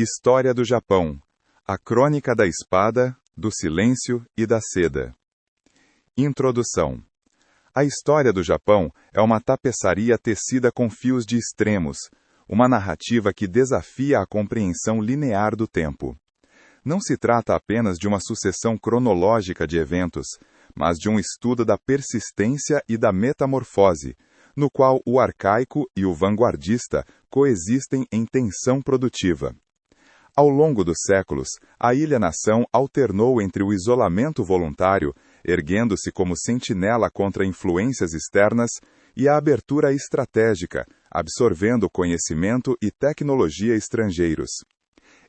História do Japão. A Crônica da Espada, do Silêncio e da Seda. Introdução. A história do Japão é uma tapeçaria tecida com fios de extremos, uma narrativa que desafia a compreensão linear do tempo. Não se trata apenas de uma sucessão cronológica de eventos, mas de um estudo da persistência e da metamorfose, no qual o arcaico e o vanguardista coexistem em tensão produtiva. Ao longo dos séculos, a ilha-nação alternou entre o isolamento voluntário, erguendo-se como sentinela contra influências externas, e a abertura estratégica, absorvendo conhecimento e tecnologia estrangeiros.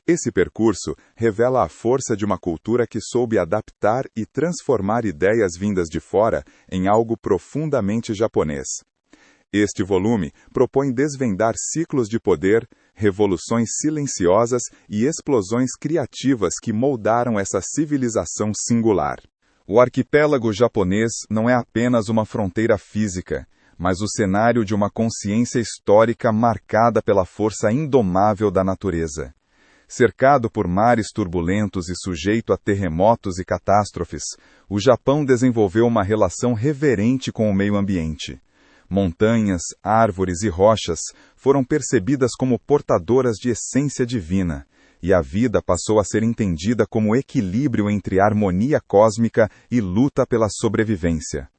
Esse percurso revela a força de uma cultura que soube adaptar e transformar ideias vindas de fora em algo profundamente japonês. Este volume propõe desvendar ciclos de poder, revoluções silenciosas e explosões criativas que moldaram essa civilização singular. O arquipélago japonês não é apenas uma fronteira física, mas o cenário de uma consciência histórica marcada pela força indomável da natureza. Cercado por mares turbulentos e sujeito a terremotos e catástrofes, o Japão desenvolveu uma relação reverente com o meio ambiente. Montanhas, árvores e rochas foram percebidas como portadoras de essência divina, e a vida passou a ser entendida como equilíbrio entre harmonia cósmica e luta pela sobrevivência.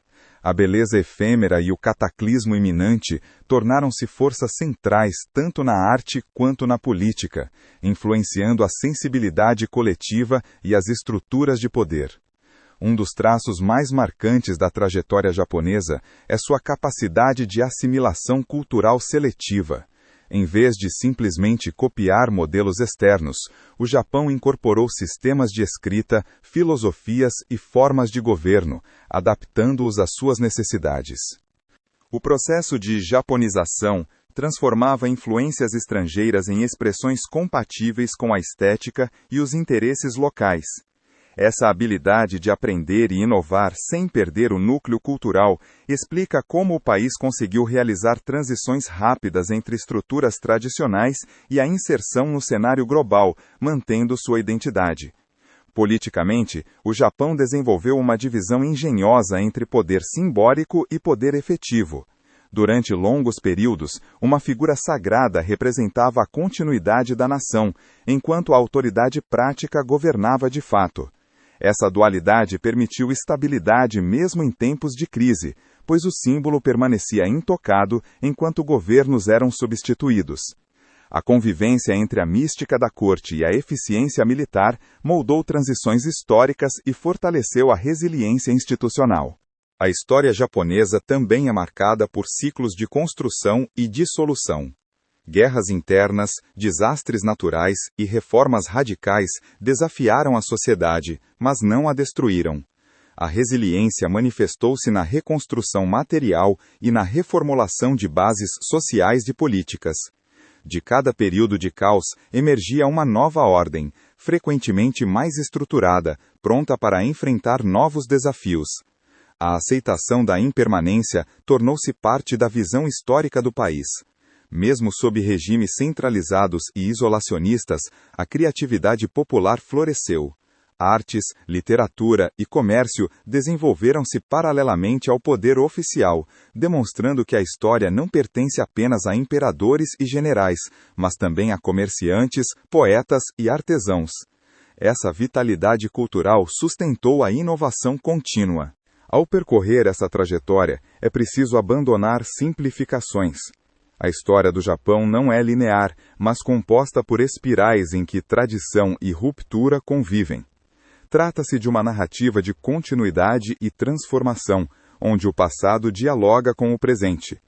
A beleza efêmera e o cataclismo iminente tornaram-se forças centrais tanto na arte quanto na política, influenciando a sensibilidade coletiva e as estruturas de poder. Um dos traços mais marcantes da trajetória japonesa é sua capacidade de assimilação cultural seletiva. Em vez de simplesmente copiar modelos externos, o Japão incorporou sistemas de escrita, filosofias e formas de governo, adaptando-os às suas necessidades. O processo de japonização transformava influências estrangeiras em expressões compatíveis com a estética e os interesses locais. Essa habilidade de aprender e inovar sem perder o núcleo cultural explica como o país conseguiu realizar transições rápidas entre estruturas tradicionais e a inserção no cenário global, mantendo sua identidade. Politicamente, o Japão desenvolveu uma divisão engenhosa entre poder simbólico e poder efetivo. Durante longos períodos, uma figura sagrada representava a continuidade da nação, enquanto a autoridade prática governava de fato. Essa dualidade permitiu estabilidade mesmo em tempos de crise, pois o símbolo permanecia intocado enquanto governos eram substituídos. A convivência entre a mística da corte e a eficiência militar moldou transições históricas e fortaleceu a resiliência institucional. A história japonesa também é marcada por ciclos de construção e dissolução. Guerras internas, desastres naturais e reformas radicais desafiaram a sociedade, mas não a destruíram. A resiliência manifestou-se na reconstrução material e na reformulação de bases sociais e políticas. De cada período de caos emergia uma nova ordem, frequentemente mais estruturada, pronta para enfrentar novos desafios. A aceitação da impermanência tornou-se parte da visão histórica do país. Mesmo sob regimes centralizados e isolacionistas, a criatividade popular floresceu. Artes, literatura e comércio desenvolveram-se paralelamente ao poder oficial, demonstrando que a história não pertence apenas a imperadores e generais, mas também a comerciantes, poetas e artesãos. Essa vitalidade cultural sustentou a inovação contínua. Ao percorrer essa trajetória, é preciso abandonar simplificações. A história do Japão não é linear, mas composta por espirais em que tradição e ruptura convivem. Trata-se de uma narrativa de continuidade e transformação, onde o passado dialoga com o presente.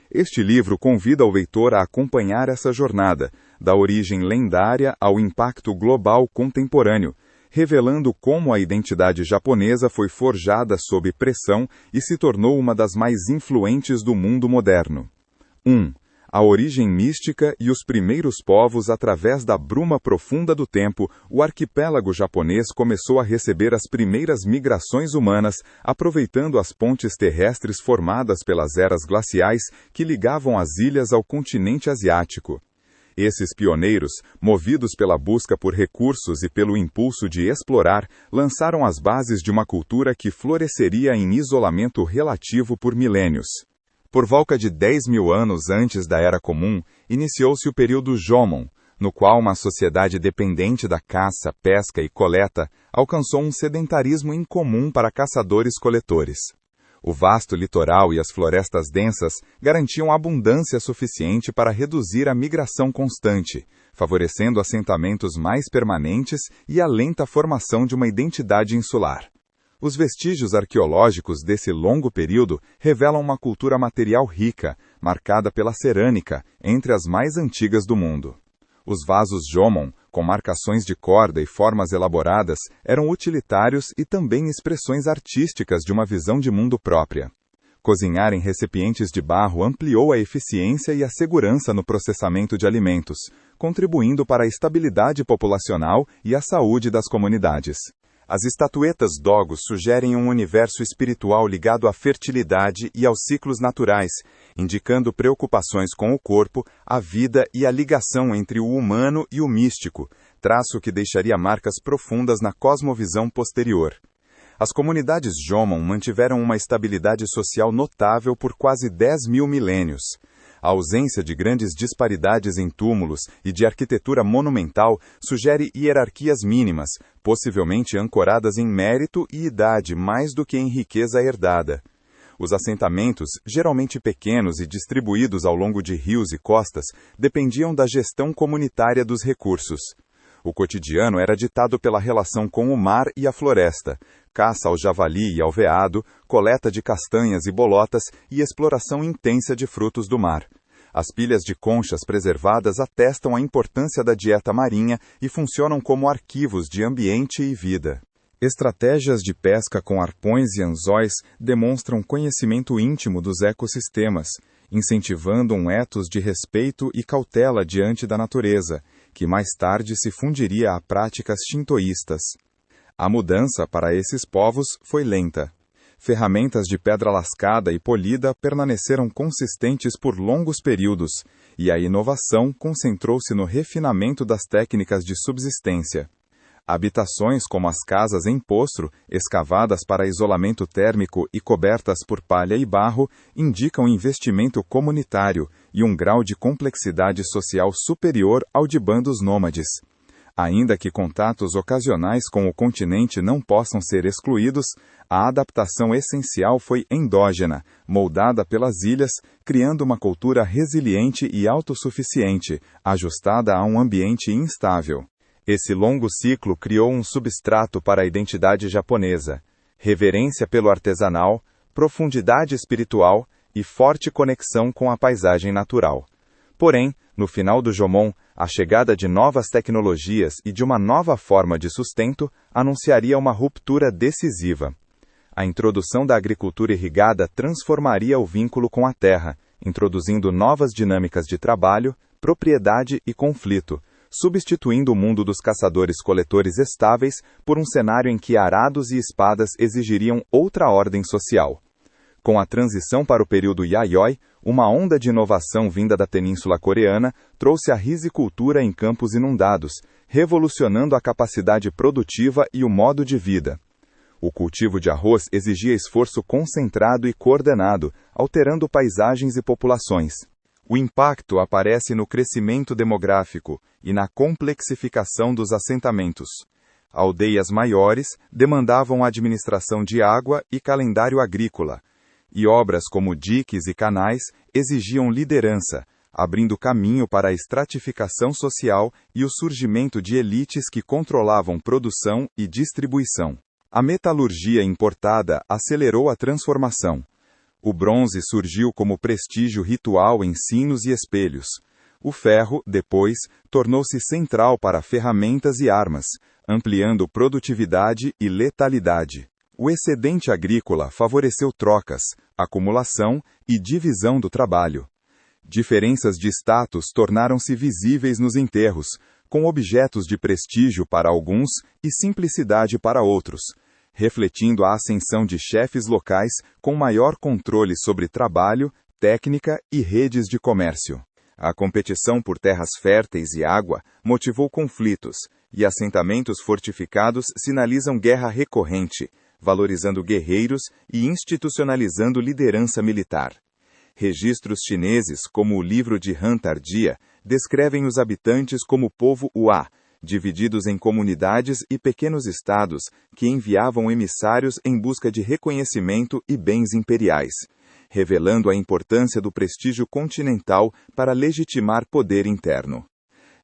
Este livro convida o leitor a acompanhar essa jornada, da origem lendária ao impacto global contemporâneo, revelando como a identidade japonesa foi forjada sob pressão e se tornou uma das mais influentes do mundo moderno. 1. A origem mística e os primeiros povos. Através da bruma profunda do tempo, o arquipélago japonês começou a receber as primeiras migrações humanas, aproveitando as pontes terrestres formadas pelas eras glaciais que ligavam as ilhas ao continente asiático. Esses pioneiros, movidos pela busca por recursos e pelo impulso de explorar, lançaram as bases de uma cultura que floresceria em isolamento relativo por milênios. Por volta de 10.000 anos antes da Era Comum, iniciou-se o período Jomon, no qual uma sociedade dependente da caça, pesca e coleta alcançou um sedentarismo incomum para caçadores-coletores. O vasto litoral e as florestas densas garantiam abundância suficiente para reduzir a migração constante, favorecendo assentamentos mais permanentes e a lenta formação de uma identidade insular. Os vestígios arqueológicos desse longo período revelam uma cultura material rica, marcada pela cerâmica, entre as mais antigas do mundo. Os vasos Jomon, com marcações de corda e formas elaboradas, eram utilitários e também expressões artísticas de uma visão de mundo própria. Cozinhar em recipientes de barro ampliou a eficiência e a segurança no processamento de alimentos, contribuindo para a estabilidade populacional e a saúde das comunidades. As estatuetas Dogos sugerem um universo espiritual ligado à fertilidade e aos ciclos naturais, indicando preocupações com o corpo, a vida e a ligação entre o humano e o místico, traço que deixaria marcas profundas na cosmovisão posterior. As comunidades Jomon mantiveram uma estabilidade social notável por quase 10.000 milênios. A ausência de grandes disparidades em túmulos e de arquitetura monumental sugere hierarquias mínimas, possivelmente ancoradas em mérito e idade mais do que em riqueza herdada. Os assentamentos, geralmente pequenos e distribuídos ao longo de rios e costas, dependiam da gestão comunitária dos recursos. O cotidiano era ditado pela relação com o mar e a floresta, caça ao javali e ao veado, coleta de castanhas e bolotas e exploração intensa de frutos do mar. As pilhas de conchas preservadas atestam a importância da dieta marinha e funcionam como arquivos de ambiente e vida. Estratégias de pesca com arpões e anzóis demonstram conhecimento íntimo dos ecossistemas, incentivando um ethos de respeito e cautela diante da natureza, que mais tarde se fundiria a práticas shintoístas. A mudança para esses povos foi lenta. Ferramentas de pedra lascada e polida permaneceram consistentes por longos períodos, e a inovação concentrou-se no refinamento das técnicas de subsistência. Habitações como as casas em postro, escavadas para isolamento térmico e cobertas por palha e barro, indicam investimento comunitário e um grau de complexidade social superior ao de bandos nômades. Ainda que contatos ocasionais com o continente não possam ser excluídos, a adaptação essencial foi endógena, moldada pelas ilhas, criando uma cultura resiliente e autossuficiente, ajustada a um ambiente instável. Esse longo ciclo criou um substrato para a identidade japonesa: reverência pelo artesanal, profundidade espiritual e forte conexão com a paisagem natural. Porém, no final do Jomon, a chegada de novas tecnologias e de uma nova forma de sustento anunciaria uma ruptura decisiva. A introdução da agricultura irrigada transformaria o vínculo com a terra, introduzindo novas dinâmicas de trabalho, propriedade e conflito, substituindo o mundo dos caçadores-coletores estáveis por um cenário em que arados e espadas exigiriam outra ordem social. Com a transição para o período Yayoi, uma onda de inovação vinda da Península Coreana trouxe a rizicultura em campos inundados, revolucionando a capacidade produtiva e o modo de vida. O cultivo de arroz exigia esforço concentrado e coordenado, alterando paisagens e populações. O impacto aparece no crescimento demográfico e na complexificação dos assentamentos. Aldeias maiores demandavam administração de água e calendário agrícola, e obras como diques e canais exigiam liderança, abrindo caminho para a estratificação social e o surgimento de elites que controlavam produção e distribuição. A metalurgia importada acelerou a transformação. O bronze surgiu como prestígio ritual em sinos e espelhos. O ferro, depois, tornou-se central para ferramentas e armas, ampliando produtividade e letalidade. O excedente agrícola favoreceu trocas, acumulação e divisão do trabalho. Diferenças de status tornaram-se visíveis nos enterros, com objetos de prestígio para alguns e simplicidade para outros, refletindo a ascensão de chefes locais com maior controle sobre trabalho, técnica e redes de comércio. A competição por terras férteis e água motivou conflitos, e assentamentos fortificados sinalizam guerra recorrente, valorizando guerreiros e institucionalizando liderança militar. Registros chineses, como o livro de Han Tardia, descrevem os habitantes como povo Hua, divididos em comunidades e pequenos estados que enviavam emissários em busca de reconhecimento e bens imperiais, revelando a importância do prestígio continental para legitimar poder interno.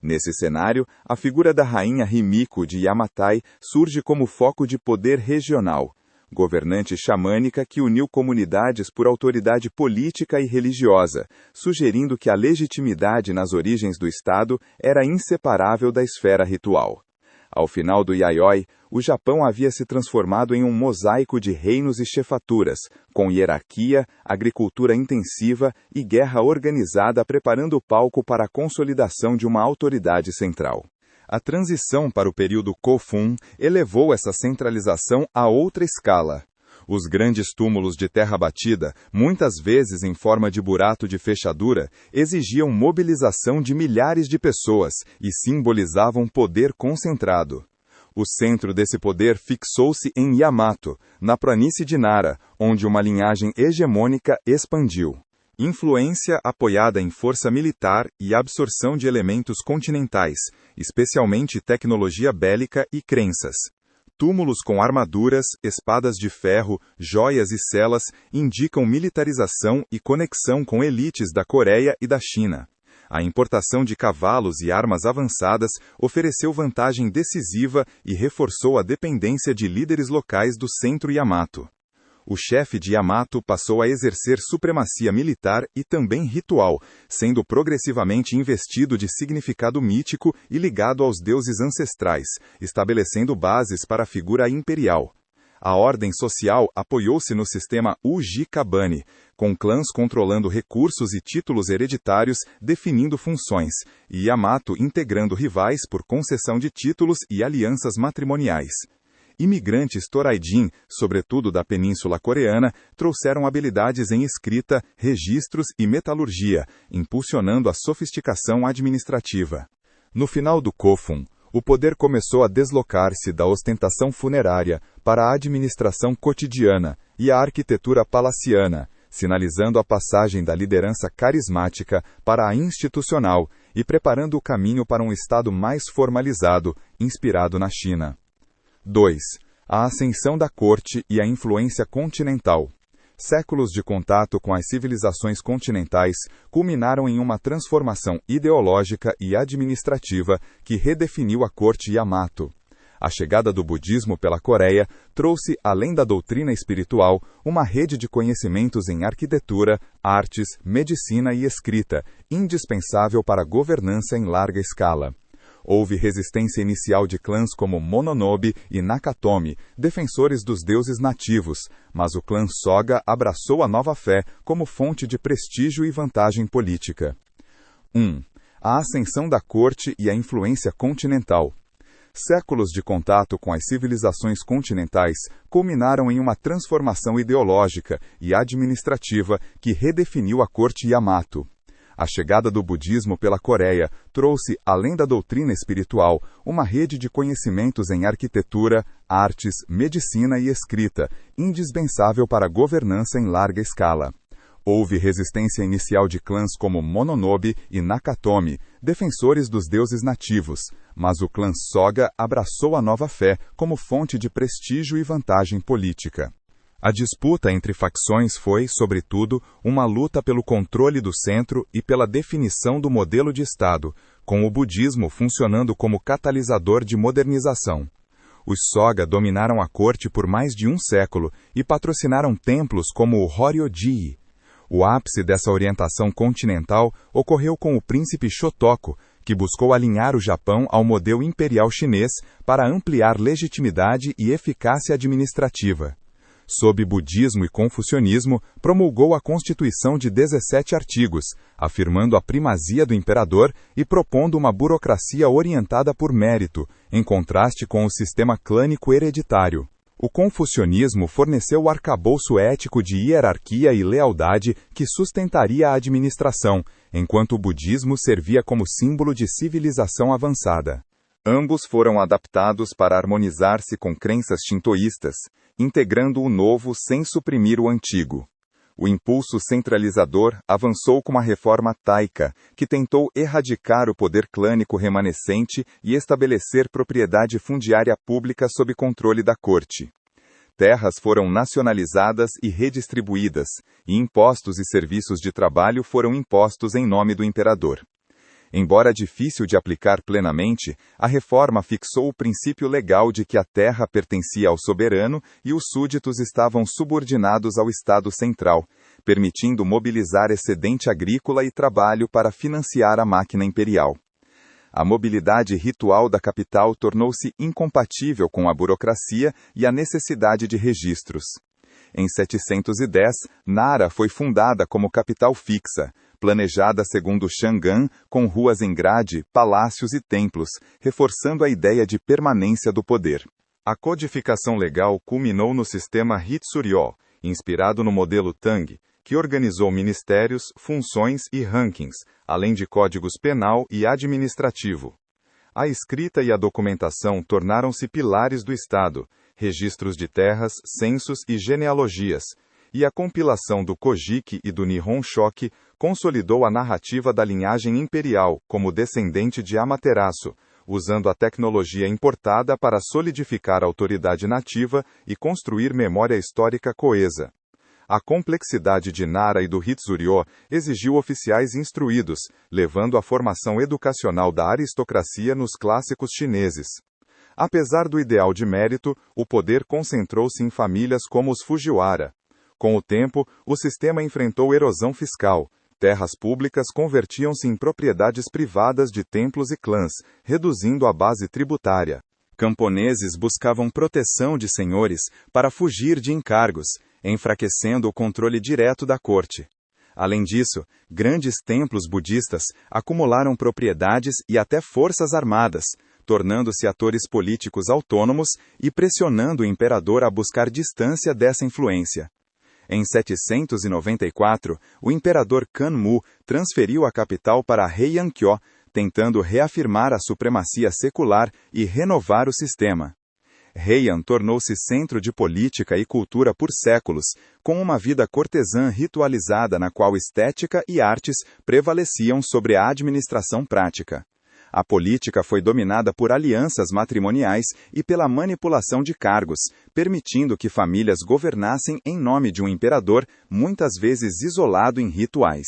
Nesse cenário, a figura da rainha Himiko de Yamatai surge como foco de poder regional, governante xamânica que uniu comunidades por autoridade política e religiosa, sugerindo que a legitimidade nas origens do Estado era inseparável da esfera ritual. Ao final do Yayoi, o Japão havia se transformado em um mosaico de reinos e chefaturas, com hierarquia, agricultura intensiva e guerra organizada preparando o palco para a consolidação de uma autoridade central. A transição para o período Kofun elevou essa centralização a outra escala. Os grandes túmulos de terra batida, muitas vezes em forma de buraco de fechadura, exigiam mobilização de milhares de pessoas e simbolizavam poder concentrado. O centro desse poder fixou-se em Yamato, na planície de Nara, onde uma linhagem hegemônica expandiu. Influência apoiada em força militar e absorção de elementos continentais, especialmente tecnologia bélica e crenças. Túmulos com armaduras, espadas de ferro, joias e celas indicam militarização e conexão com elites da Coreia e da China. A importação de cavalos e armas avançadas ofereceu vantagem decisiva e reforçou a dependência de líderes locais do centro Yamato. O chefe de Yamato passou a exercer supremacia militar e também ritual, sendo progressivamente investido de significado mítico e ligado aos deuses ancestrais, estabelecendo bases para a figura imperial. A ordem social apoiou-se no sistema Uji-Kabane, com clãs controlando recursos e títulos hereditários definindo funções, e Yamato integrando rivais por concessão de títulos e alianças matrimoniais. Imigrantes Toraidin, sobretudo da Península Coreana, trouxeram habilidades em escrita, registros e metalurgia, impulsionando a sofisticação administrativa. No final do Kofun, o poder começou a deslocar-se da ostentação funerária para a administração cotidiana e a arquitetura palaciana, sinalizando a passagem da liderança carismática para a institucional e preparando o caminho para um Estado mais formalizado, inspirado na China. 2. A ascensão da corte e a influência continental. Séculos de contato com as civilizações continentais culminaram em uma transformação ideológica e administrativa que redefiniu a corte Yamato. A chegada do budismo pela Coreia trouxe, além da doutrina espiritual, uma rede de conhecimentos em arquitetura, artes, medicina e escrita, indispensável para a governança em larga escala. Houve resistência inicial de clãs como Mononobe e Nakatomi, defensores dos deuses nativos, mas o clã Soga abraçou a nova fé como fonte de prestígio e vantagem política. 1. A ascensão da corte e a influência continental. Séculos de contato com as civilizações continentais culminaram em uma transformação ideológica e administrativa que redefiniu a corte Yamato. A chegada do budismo pela Coreia trouxe, além da doutrina espiritual, uma rede de conhecimentos em arquitetura, artes, medicina e escrita, indispensável para a governança em larga escala. Houve resistência inicial de clãs como Mononobe e Nakatomi, defensores dos deuses nativos, mas o clã Soga abraçou a nova fé como fonte de prestígio e vantagem política. A disputa entre facções foi, sobretudo, uma luta pelo controle do centro e pela definição do modelo de Estado, com o budismo funcionando como catalisador de modernização. Os Soga dominaram a corte por mais de um século e patrocinaram templos como o Horyo-ji. O ápice dessa orientação continental ocorreu com o príncipe Shotoku, que buscou alinhar o Japão ao modelo imperial chinês para ampliar legitimidade e eficácia administrativa. Sob budismo e confucionismo, promulgou a Constituição de 17 artigos, afirmando a primazia do imperador e propondo uma burocracia orientada por mérito, em contraste com o sistema clânico hereditário. O confucionismo forneceu o arcabouço ético de hierarquia e lealdade que sustentaria a administração, enquanto o budismo servia como símbolo de civilização avançada. Ambos foram adaptados para harmonizar-se com crenças shintoístas, integrando o novo sem suprimir o antigo. O impulso centralizador avançou com a reforma Taika, que tentou erradicar o poder clânico remanescente e estabelecer propriedade fundiária pública sob controle da corte. Terras foram nacionalizadas e redistribuídas, e impostos e serviços de trabalho foram impostos em nome do imperador. Embora difícil de aplicar plenamente, a reforma fixou o princípio legal de que a terra pertencia ao soberano e os súditos estavam subordinados ao Estado central, permitindo mobilizar excedente agrícola e trabalho para financiar a máquina imperial. A mobilidade ritual da capital tornou-se incompatível com a burocracia e a necessidade de registros. Em 710, Nara foi fundada como capital fixa, planejada segundo Chang'an, com ruas em grade, palácios e templos, reforçando a ideia de permanência do poder. A codificação legal culminou no sistema Hitsuryo, inspirado no modelo Tang, que organizou ministérios, funções e rankings, além de códigos penal e administrativo. A escrita e a documentação tornaram-se pilares do Estado, registros de terras, censos e genealogias, e a compilação do Kojiki e do Nihon Shoki consolidou a narrativa da linhagem imperial como descendente de Amaterasu, usando a tecnologia importada para solidificar a autoridade nativa e construir memória histórica coesa. A complexidade de Nara e do Hitsuryo exigiu oficiais instruídos, levando à formação educacional da aristocracia nos clássicos chineses. Apesar do ideal de mérito, o poder concentrou-se em famílias como os Fujiwara. Com o tempo, o sistema enfrentou erosão fiscal. Terras públicas convertiam-se em propriedades privadas de templos e clãs, reduzindo a base tributária. Camponeses buscavam proteção de senhores para fugir de encargos, enfraquecendo o controle direto da corte. Além disso, grandes templos budistas acumularam propriedades e até forças armadas, tornando-se atores políticos autônomos e pressionando o imperador a buscar distância dessa influência. Em 794, o imperador Kanmu transferiu a capital para Heian-kyo, tentando reafirmar a supremacia secular e renovar o sistema. Heian tornou-se centro de política e cultura por séculos, com uma vida cortesã ritualizada na qual estética e artes prevaleciam sobre a administração prática. A política foi dominada por alianças matrimoniais e pela manipulação de cargos, permitindo que famílias governassem em nome de um imperador, muitas vezes isolado em rituais.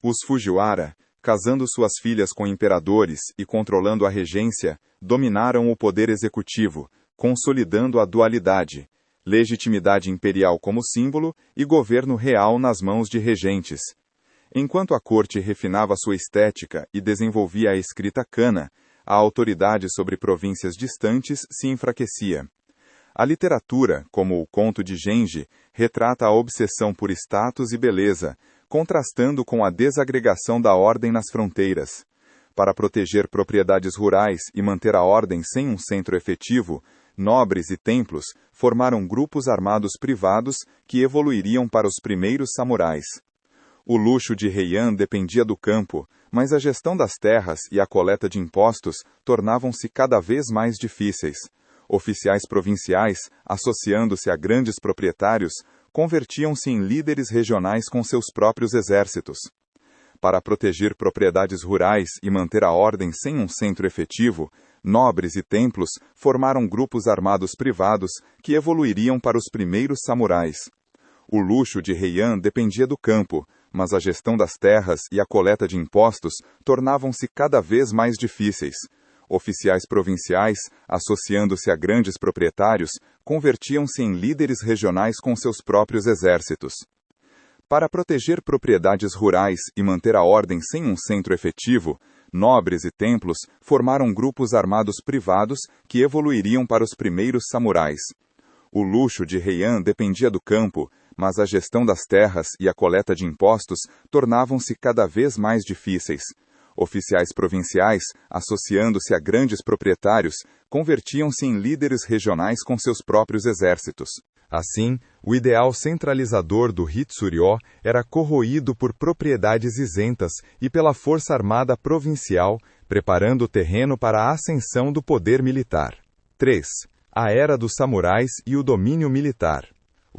Os Fujiwara, casando suas filhas com imperadores e controlando a regência, dominaram o poder executivo, consolidando a dualidade, legitimidade imperial como símbolo e governo real nas mãos de regentes. Enquanto a corte refinava sua estética e desenvolvia a escrita kana, a autoridade sobre províncias distantes se enfraquecia. A literatura, como o conto de Genji, retrata a obsessão por status e beleza, contrastando com a desagregação da ordem nas fronteiras. Para proteger propriedades rurais e manter a ordem sem um centro efetivo, nobres e templos formaram grupos armados privados que evoluiriam para os primeiros samurais. O luxo de Heian dependia do campo, mas a gestão das terras e a coleta de impostos tornavam-se cada vez mais difíceis. Oficiais provinciais, associando-se a grandes proprietários, convertiam-se em líderes regionais com seus próprios exércitos. Para proteger propriedades rurais e manter a ordem sem um centro efetivo, nobres e templos formaram grupos armados privados que evoluiriam para os primeiros samurais. O luxo de Heian dependia do campo, mas a gestão das terras e a coleta de impostos tornavam-se cada vez mais difíceis. Oficiais provinciais, associando-se a grandes proprietários, convertiam-se em líderes regionais com seus próprios exércitos. Para proteger propriedades rurais e manter a ordem sem um centro efetivo, nobres e templos formaram grupos armados privados que evoluiriam para os primeiros samurais. O luxo de Heian dependia do campo, mas a gestão das terras e a coleta de impostos tornavam-se cada vez mais difíceis. Oficiais provinciais, associando-se a grandes proprietários, convertiam-se em líderes regionais com seus próprios exércitos. Assim, o ideal centralizador do Hitsuryō era corroído por propriedades isentas e pela força armada provincial, preparando o terreno para a ascensão do poder militar. 3. A Era dos Samurais e o domínio militar.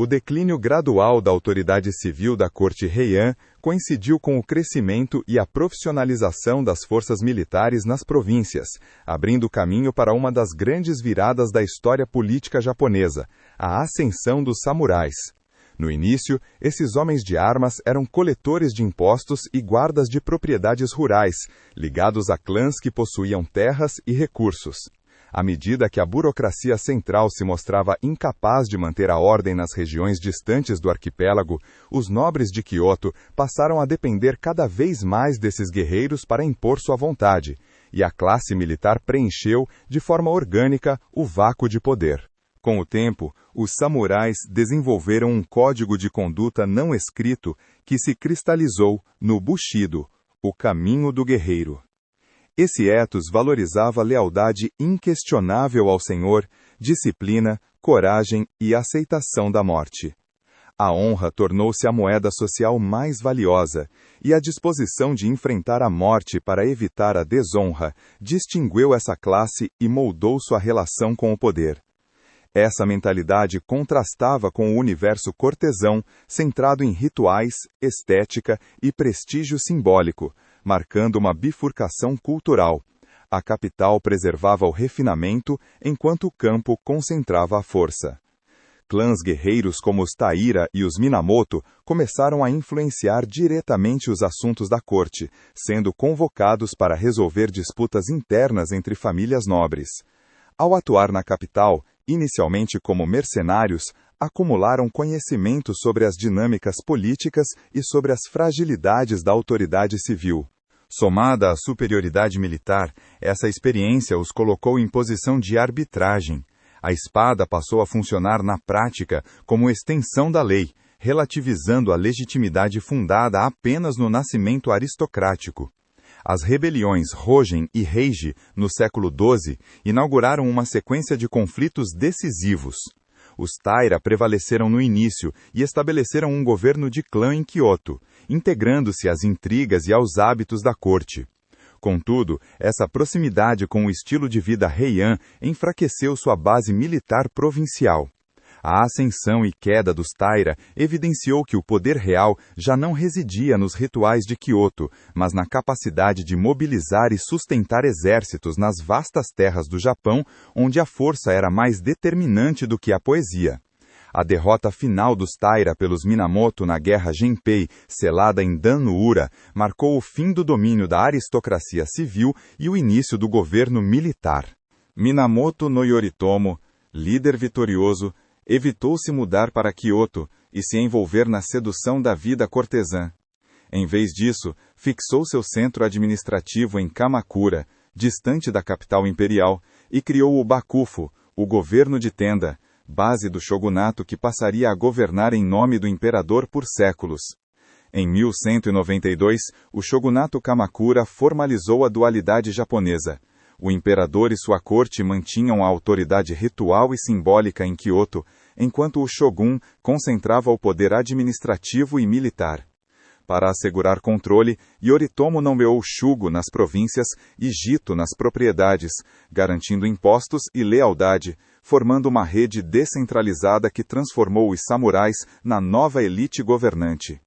O declínio gradual da autoridade civil da corte Heian coincidiu com o crescimento e a profissionalização das forças militares nas províncias, abrindo caminho para uma das grandes viradas da história política japonesa, a ascensão dos samurais. No início, esses homens de armas eram coletores de impostos e guardas de propriedades rurais, ligados a clãs que possuíam terras e recursos. À medida que a burocracia central se mostrava incapaz de manter a ordem nas regiões distantes do arquipélago, os nobres de Kyoto passaram a depender cada vez mais desses guerreiros para impor sua vontade, e a classe militar preencheu, de forma orgânica, o vácuo de poder. Com o tempo, os samurais desenvolveram um código de conduta não escrito que se cristalizou no Bushido, o caminho do guerreiro. Esse ethos valorizava lealdade inquestionável ao Senhor, disciplina, coragem e aceitação da morte. A honra tornou-se a moeda social mais valiosa, e a disposição de enfrentar a morte para evitar a desonra distinguiu essa classe e moldou sua relação com o poder. Essa mentalidade contrastava com o universo cortesão, centrado em rituais, estética e prestígio simbólico, marcando uma bifurcação cultural. A capital preservava o refinamento, enquanto o campo concentrava a força. Clãs guerreiros como os Taira e os Minamoto começaram a influenciar diretamente os assuntos da corte, sendo convocados para resolver disputas internas entre famílias nobres. Ao atuar na capital, inicialmente como mercenários, acumularam conhecimento sobre as dinâmicas políticas e sobre as fragilidades da autoridade civil. Somada à superioridade militar, essa experiência os colocou em posição de arbitragem. A espada passou a funcionar na prática como extensão da lei, relativizando a legitimidade fundada apenas no nascimento aristocrático. As rebeliões Hogen e Heiji, no século XII, inauguraram uma sequência de conflitos decisivos. Os Taira prevaleceram no início e estabeleceram um governo de clã em Kyoto, integrando-se às intrigas e aos hábitos da corte. Contudo, essa proximidade com o estilo de vida Heian enfraqueceu sua base militar provincial. A ascensão e queda dos Taira evidenciou que o poder real já não residia nos rituais de Kyoto, mas na capacidade de mobilizar e sustentar exércitos nas vastas terras do Japão, onde a força era mais determinante do que a poesia. A derrota final dos Taira pelos Minamoto na Guerra Genpei, selada em Dan-no-ura, marcou o fim do domínio da aristocracia civil e o início do governo militar. Minamoto no Yoritomo, líder vitorioso, evitou se mudar para Kyoto e se envolver na sedução da vida cortesã. Em vez disso, fixou seu centro administrativo em Kamakura, distante da capital imperial, e criou o Bakufu, o governo de tenda, base do shogunato que passaria a governar em nome do imperador por séculos. Em 1192, o shogunato Kamakura formalizou a dualidade japonesa. O imperador e sua corte mantinham a autoridade ritual e simbólica em Kyoto, enquanto o shogun concentrava o poder administrativo e militar. Para assegurar controle, Yoritomo nomeou Shugo nas províncias e Jito nas propriedades, garantindo impostos e lealdade, formando uma rede descentralizada que transformou os samurais na nova elite governante.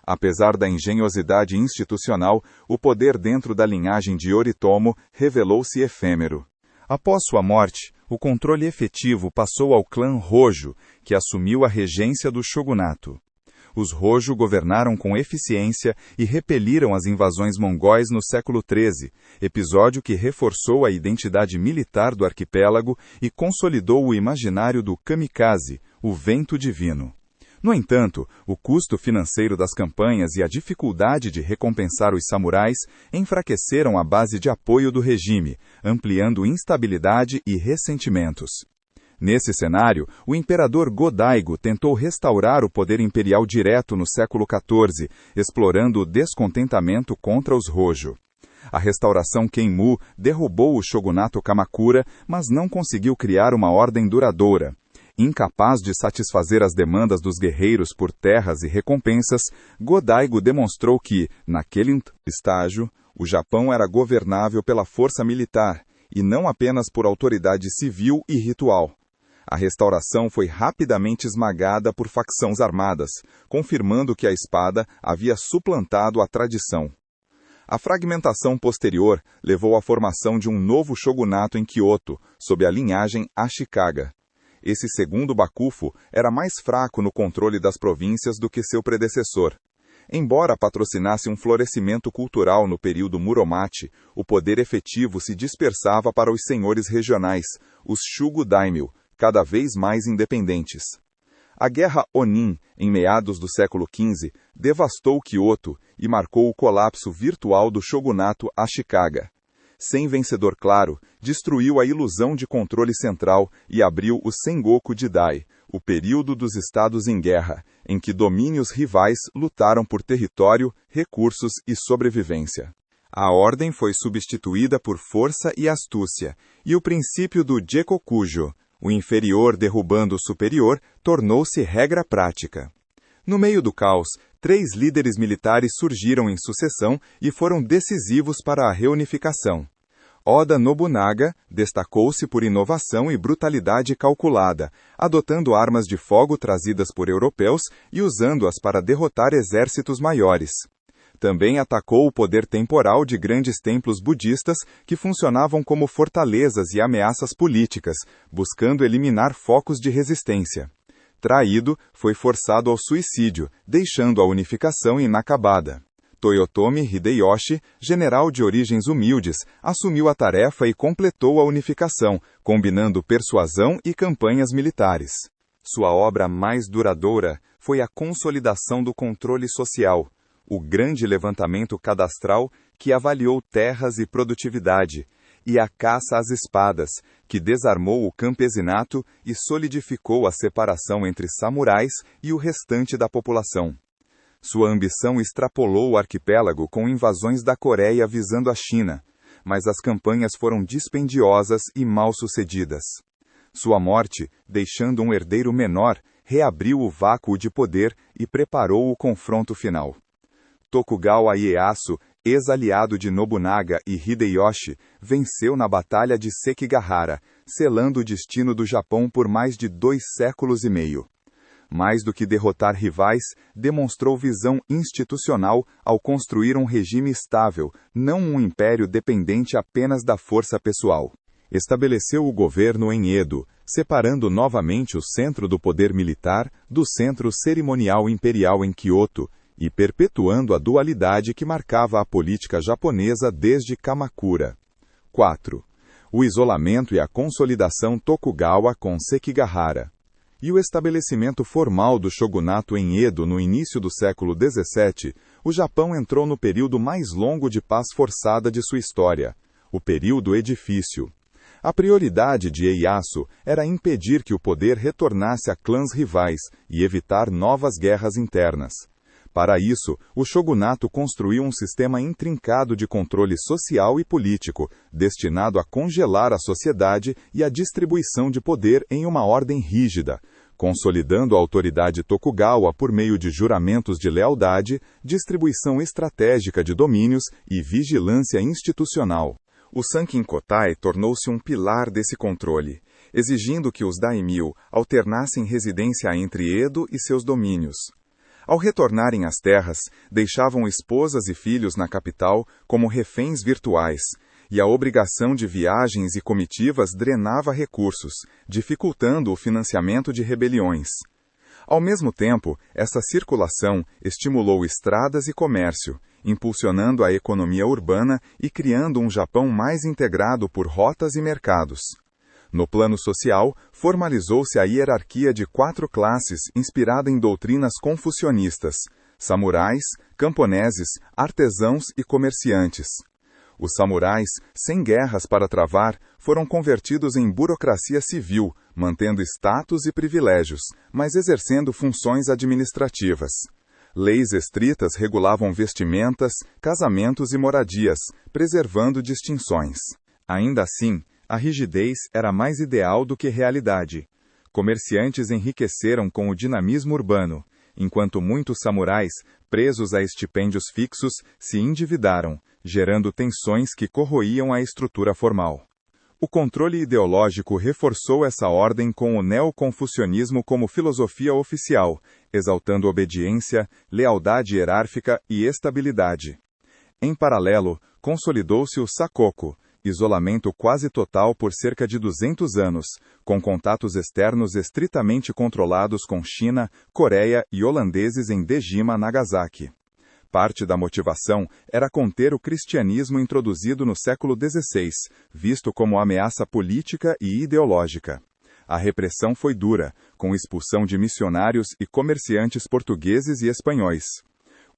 Apesar da engenhosidade institucional, o poder dentro da linhagem de Yoritomo revelou-se efêmero. Após sua morte, o controle efetivo passou ao clã Hojo, que assumiu a regência do shogunato. Os Hojo governaram com eficiência e repeliram as invasões mongóis no século XIII, episódio que reforçou a identidade militar do arquipélago e consolidou o imaginário do kamikaze, o vento divino. No entanto, o custo financeiro das campanhas e a dificuldade de recompensar os samurais enfraqueceram a base de apoio do regime, ampliando instabilidade e ressentimentos. Nesse cenário, o imperador Go-Daigo tentou restaurar o poder imperial direto no século XIV, explorando o descontentamento contra os Hojo. A restauração Kenmu derrubou o shogunato Kamakura, mas não conseguiu criar uma ordem duradoura. Incapaz de satisfazer as demandas dos guerreiros por terras e recompensas, Go-Daigo demonstrou que, naquele estágio, o Japão era governável pela força militar, e não apenas por autoridade civil e ritual. A restauração foi rapidamente esmagada por facções armadas, confirmando que a espada havia suplantado a tradição. A fragmentação posterior levou à formação de um novo shogunato em Kyoto, sob a linhagem Ashikaga. Esse segundo Bakufu era mais fraco no controle das províncias do que seu predecessor. Embora patrocinasse um florescimento cultural no período Muromachi, o poder efetivo se dispersava para os senhores regionais, os Shugo-daimyo, cada vez mais independentes. A Guerra Onin, em meados do século XV, devastou Kyoto e marcou o colapso virtual do shogunato Ashikaga. Sem vencedor claro, destruiu a ilusão de controle central e abriu o Sengoku Jidai, o período dos estados em guerra, em que domínios rivais lutaram por território, recursos e sobrevivência. A ordem foi substituída por força e astúcia, e o princípio do Jekokujo, o inferior derrubando o superior, tornou-se regra prática. No meio do caos, 3 líderes militares surgiram em sucessão e foram decisivos para a reunificação. Oda Nobunaga destacou-se por inovação e brutalidade calculada, adotando armas de fogo trazidas por europeus e usando-as para derrotar exércitos maiores. Também atacou o poder temporal de grandes templos budistas que funcionavam como fortalezas e ameaças políticas, buscando eliminar focos de resistência. Traído, foi forçado ao suicídio, deixando a unificação inacabada. Toyotomi Hideyoshi, general de origens humildes, assumiu a tarefa e completou a unificação, combinando persuasão e campanhas militares. Sua obra mais duradoura foi a consolidação do controle social, o grande levantamento cadastral que avaliou terras e produtividade, e a caça às espadas, que desarmou o campesinato e solidificou a separação entre samurais e o restante da população. Sua ambição extrapolou o arquipélago com invasões da Coreia visando a China, mas as campanhas foram dispendiosas e mal sucedidas. Sua morte, deixando um herdeiro menor, reabriu o vácuo de poder e preparou o confronto final. Tokugawa Ieyasu, ex-aliado de Nobunaga e Hideyoshi, venceu na Batalha de Sekigahara, selando o destino do Japão por mais de 2 séculos e meio. Mais do que derrotar rivais, demonstrou visão institucional ao construir um regime estável, não um império dependente apenas da força pessoal. Estabeleceu o governo em Edo, separando novamente o centro do poder militar do centro cerimonial imperial em Kyoto, e perpetuando a dualidade que marcava a política japonesa desde Kamakura. 4. O isolamento e a consolidação Tokugawa com Sekigahara. E o estabelecimento formal do shogunato em Edo no início do século XVII, o Japão entrou no período mais longo de paz forçada de sua história, o período edifício. A prioridade de Ieyasu era impedir que o poder retornasse a clãs rivais e evitar novas guerras internas. Para isso, o shogunato construiu um sistema intrincado de controle social e político, destinado a congelar a sociedade e a distribuição de poder em uma ordem rígida, consolidando a autoridade Tokugawa por meio de juramentos de lealdade, distribuição estratégica de domínios e vigilância institucional. O Sankin-Kotai tornou-se um pilar desse controle, exigindo que os daimyo alternassem residência entre Edo e seus domínios. Ao retornarem às terras, deixavam esposas e filhos na capital como reféns virtuais, e a obrigação de viagens e comitivas drenava recursos, dificultando o financiamento de rebeliões. Ao mesmo tempo, essa circulação estimulou estradas e comércio, impulsionando a economia urbana e criando um Japão mais integrado por rotas e mercados. No plano social, formalizou-se a hierarquia de 4 classes inspirada em doutrinas confucionistas: samurais, camponeses, artesãos e comerciantes. Os samurais, sem guerras para travar, foram convertidos em burocracia civil, mantendo status e privilégios, mas exercendo funções administrativas. Leis estritas regulavam vestimentas, casamentos e moradias, preservando distinções. Ainda assim, a rigidez era mais ideal do que realidade. Comerciantes enriqueceram com o dinamismo urbano, enquanto muitos samurais, presos a estipêndios fixos, se endividaram, gerando tensões que corroíam a estrutura formal. O controle ideológico reforçou essa ordem com o neoconfucionismo como filosofia oficial, exaltando obediência, lealdade hierárquica e estabilidade. Em paralelo, consolidou-se o sakoku, isolamento quase total por cerca de 200 anos, com contatos externos estritamente controlados com China, Coreia e holandeses em Dejima, Nagasaki. Parte da motivação era conter o cristianismo introduzido no século XVI, visto como ameaça política e ideológica. A repressão foi dura, com expulsão de missionários e comerciantes portugueses e espanhóis.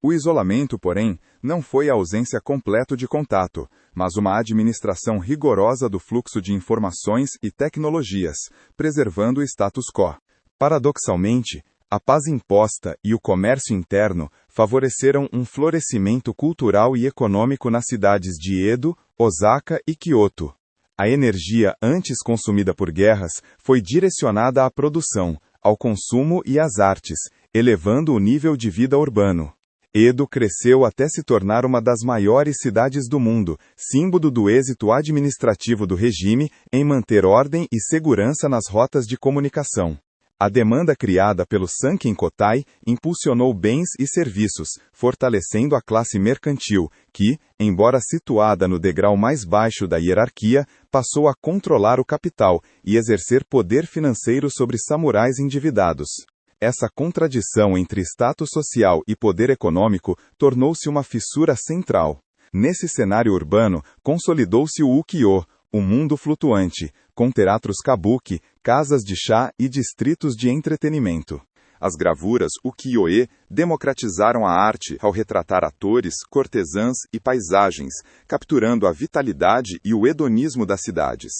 O isolamento, porém, não foi a ausência completa de contato, mas uma administração rigorosa do fluxo de informações e tecnologias, preservando o status quo. Paradoxalmente, a paz imposta e o comércio interno favoreceram um florescimento cultural e econômico nas cidades de Edo, Osaka e Kyoto. A energia antes consumida por guerras foi direcionada à produção, ao consumo e às artes, elevando o nível de vida urbano. Edo cresceu até se tornar uma das maiores cidades do mundo, símbolo do êxito administrativo do regime em manter ordem e segurança nas rotas de comunicação. A demanda criada pelo Sankin Kotai impulsionou bens e serviços, fortalecendo a classe mercantil, que, embora situada no degrau mais baixo da hierarquia, passou a controlar o capital e exercer poder financeiro sobre samurais endividados. Essa contradição entre status social e poder econômico tornou-se uma fissura central. Nesse cenário urbano, consolidou-se o ukiyo, o mundo flutuante, com teatros kabuki, casas de chá e distritos de entretenimento. As gravuras ukiyo-e democratizaram a arte ao retratar atores, cortesãs e paisagens, capturando a vitalidade e o hedonismo das cidades.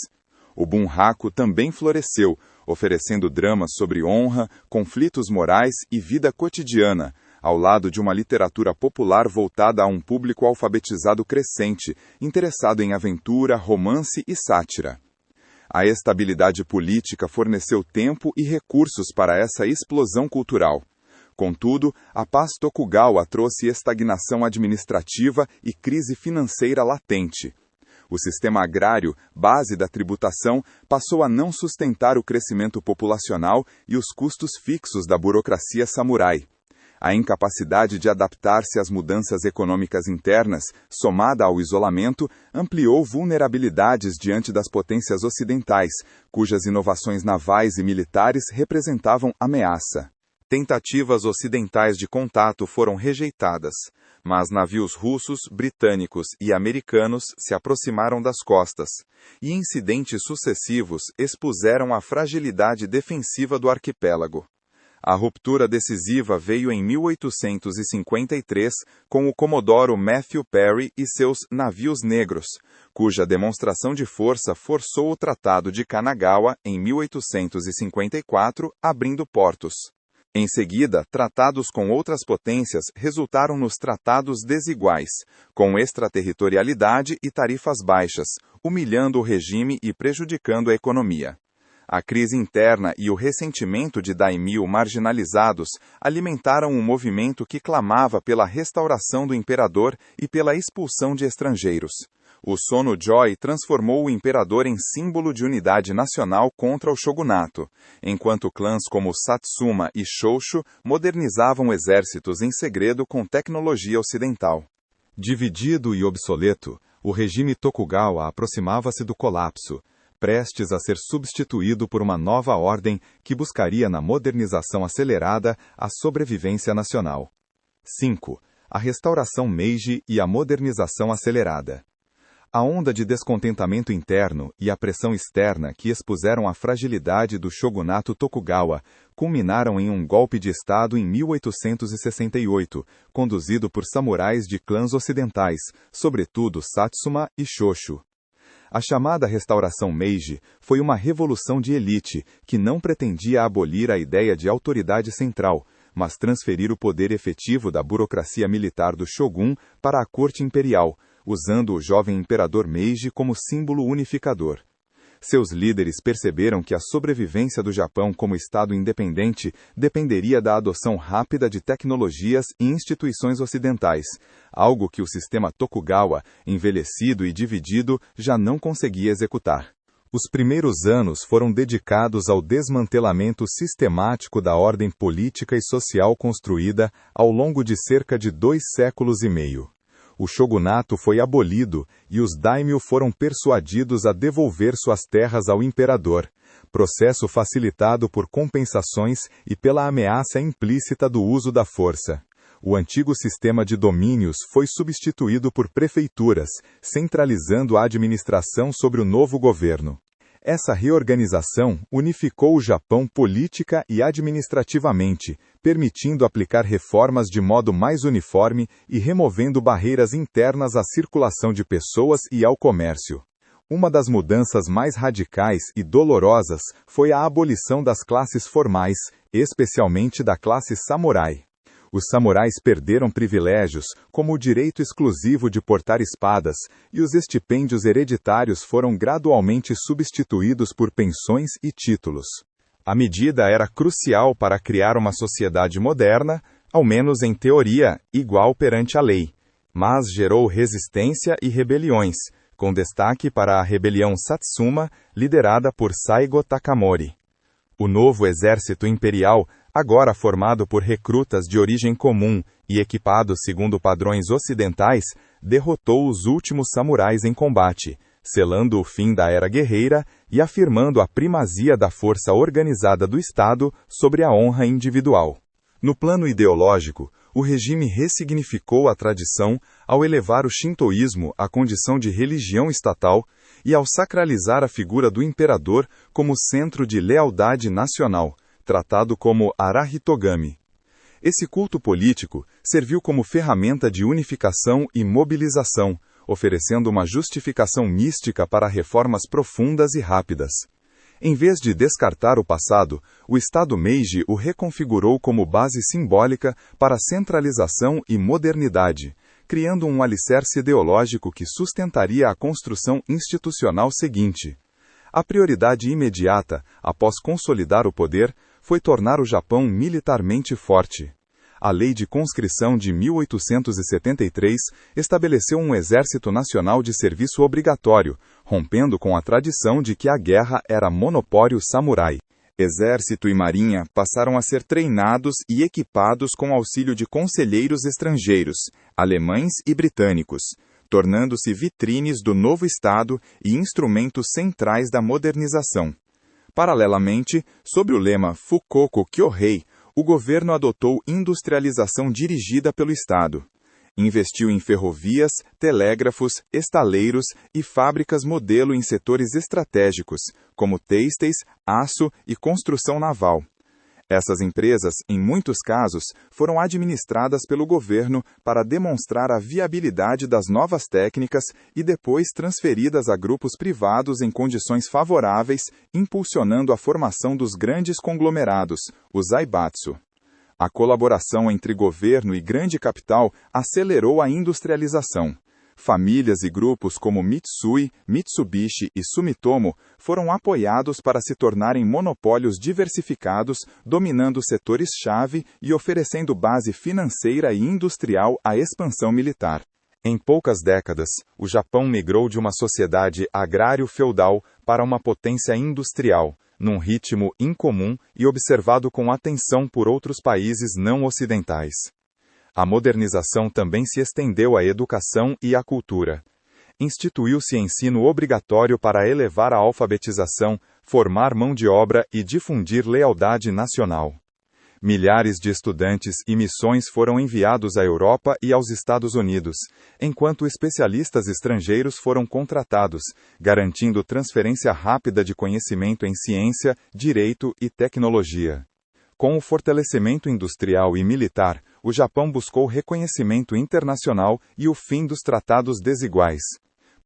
O bunraku também floresceu, oferecendo dramas sobre honra, conflitos morais e vida cotidiana, ao lado de uma literatura popular voltada a um público alfabetizado crescente, interessado em aventura, romance e sátira. A estabilidade política forneceu tempo e recursos para essa explosão cultural. Contudo, a paz Tokugawa trouxe estagnação administrativa e crise financeira latente. O sistema agrário, base da tributação, passou a não sustentar o crescimento populacional e os custos fixos da burocracia samurai. A incapacidade de adaptar-se às mudanças econômicas internas, somada ao isolamento, ampliou vulnerabilidades diante das potências ocidentais, cujas inovações navais e militares representavam ameaça. Tentativas ocidentais de contato foram rejeitadas, mas navios russos, britânicos e americanos se aproximaram das costas, e incidentes sucessivos expuseram a fragilidade defensiva do arquipélago. A ruptura decisiva veio em 1853 com o comodoro Matthew Perry e seus navios negros, cuja demonstração de força forçou o Tratado de Kanagawa em 1854, abrindo portos. Em seguida, tratados com outras potências resultaram nos tratados desiguais, com extraterritorialidade e tarifas baixas, humilhando o regime e prejudicando a economia. A crise interna e o ressentimento de daimyo marginalizados alimentaram um movimento que clamava pela restauração do imperador e pela expulsão de estrangeiros. O Sono Joy transformou o imperador em símbolo de unidade nacional contra o shogunato, enquanto clãs como Satsuma e Shoshu modernizavam exércitos em segredo com tecnologia ocidental. Dividido e obsoleto, o regime Tokugawa aproximava-se do colapso, prestes a ser substituído por uma nova ordem que buscaria na modernização acelerada a sobrevivência nacional. 5. A restauração Meiji e a modernização acelerada. A onda de descontentamento interno e a pressão externa que expuseram a fragilidade do shogunato Tokugawa culminaram em um golpe de Estado em 1868, conduzido por samurais de clãs ocidentais, sobretudo Satsuma e Shoshu. A chamada Restauração Meiji foi uma revolução de elite que não pretendia abolir a ideia de autoridade central, mas transferir o poder efetivo da burocracia militar do shogun para a corte imperial, usando o jovem imperador Meiji como símbolo unificador. Seus líderes perceberam que a sobrevivência do Japão como Estado independente dependeria da adoção rápida de tecnologias e instituições ocidentais, algo que o sistema Tokugawa, envelhecido e dividido, já não conseguia executar. Os primeiros anos foram dedicados ao desmantelamento sistemático da ordem política e social construída ao longo de cerca de 2 séculos e meio. O shogunato foi abolido e os daimyo foram persuadidos a devolver suas terras ao imperador, processo facilitado por compensações e pela ameaça implícita do uso da força. O antigo sistema de domínios foi substituído por prefeituras, centralizando a administração sobre o novo governo. Essa reorganização unificou o Japão política e administrativamente, permitindo aplicar reformas de modo mais uniforme e removendo barreiras internas à circulação de pessoas e ao comércio. Uma das mudanças mais radicais e dolorosas foi a abolição das classes formais, especialmente da classe samurai. Os samurais perderam privilégios, como o direito exclusivo de portar espadas, e os estipêndios hereditários foram gradualmente substituídos por pensões e títulos. A medida era crucial para criar uma sociedade moderna, ao menos em teoria, igual perante a lei, mas gerou resistência e rebeliões, com destaque para a rebelião Satsuma, liderada por Saigo Takamori. O novo exército imperial, agora formado por recrutas de origem comum e equipados segundo padrões ocidentais, derrotou os últimos samurais em combate, selando o fim da era guerreira e afirmando a primazia da força organizada do Estado sobre a honra individual. No plano ideológico, o regime ressignificou a tradição ao elevar o shintoísmo à condição de religião estatal e ao sacralizar a figura do imperador como centro de lealdade nacional, tratado como Arahitogami. Esse culto político serviu como ferramenta de unificação e mobilização, oferecendo uma justificação mística para reformas profundas e rápidas. Em vez de descartar o passado, o Estado Meiji o reconfigurou como base simbólica para centralização e modernidade, criando um alicerce ideológico que sustentaria a construção institucional seguinte. A prioridade imediata, após consolidar o poder, foi tornar o Japão militarmente forte. A Lei de Conscrição de 1873 estabeleceu um exército nacional de serviço obrigatório, rompendo com a tradição de que a guerra era monopólio samurai. Exército e marinha passaram a ser treinados e equipados com auxílio de conselheiros estrangeiros, alemães e britânicos, tornando-se vitrines do novo Estado e instrumentos centrais da modernização. Paralelamente, sob o lema Fukoku Kyohei, o governo adotou industrialização dirigida pelo Estado. Investiu em ferrovias, telégrafos, estaleiros e fábricas modelo em setores estratégicos, como têxteis, aço e construção naval. Essas empresas, em muitos casos, foram administradas pelo governo para demonstrar a viabilidade das novas técnicas e depois transferidas a grupos privados em condições favoráveis, impulsionando a formação dos grandes conglomerados, os Zaibatsu. A colaboração entre governo e grande capital acelerou a industrialização. Famílias e grupos como Mitsui, Mitsubishi e Sumitomo foram apoiados para se tornarem monopólios diversificados, dominando setores-chave e oferecendo base financeira e industrial à expansão militar. Em poucas décadas, o Japão migrou de uma sociedade agrário-feudal para uma potência industrial, num ritmo incomum e observado com atenção por outros países não ocidentais. A modernização também se estendeu à educação e à cultura. Instituiu-se ensino obrigatório para elevar a alfabetização, formar mão de obra e difundir lealdade nacional. Milhares de estudantes e missões foram enviados à Europa e aos Estados Unidos, enquanto especialistas estrangeiros foram contratados, garantindo transferência rápida de conhecimento em ciência, direito e tecnologia. Com o fortalecimento industrial e militar, o Japão buscou reconhecimento internacional e o fim dos tratados desiguais.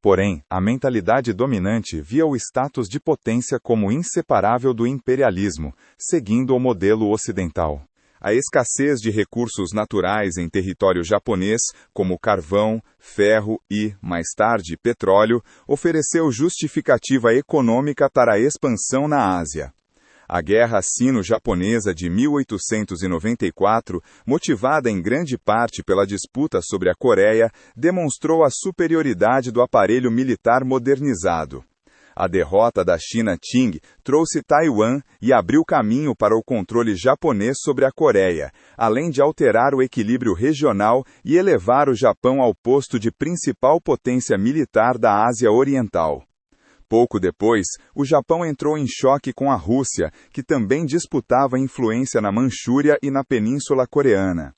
Porém, a mentalidade dominante via o status de potência como inseparável do imperialismo, seguindo o modelo ocidental. A escassez de recursos naturais em território japonês, como carvão, ferro e, mais tarde, petróleo, ofereceu justificativa econômica para a expansão na Ásia. A Guerra Sino-Japonesa de 1894, motivada em grande parte pela disputa sobre a Coreia, demonstrou a superioridade do aparelho militar modernizado. A derrota da China Qing trouxe Taiwan e abriu caminho para o controle japonês sobre a Coreia, além de alterar o equilíbrio regional e elevar o Japão ao posto de principal potência militar da Ásia Oriental. Pouco depois, o Japão entrou em choque com a Rússia, que também disputava influência na Manchúria e na Península Coreana.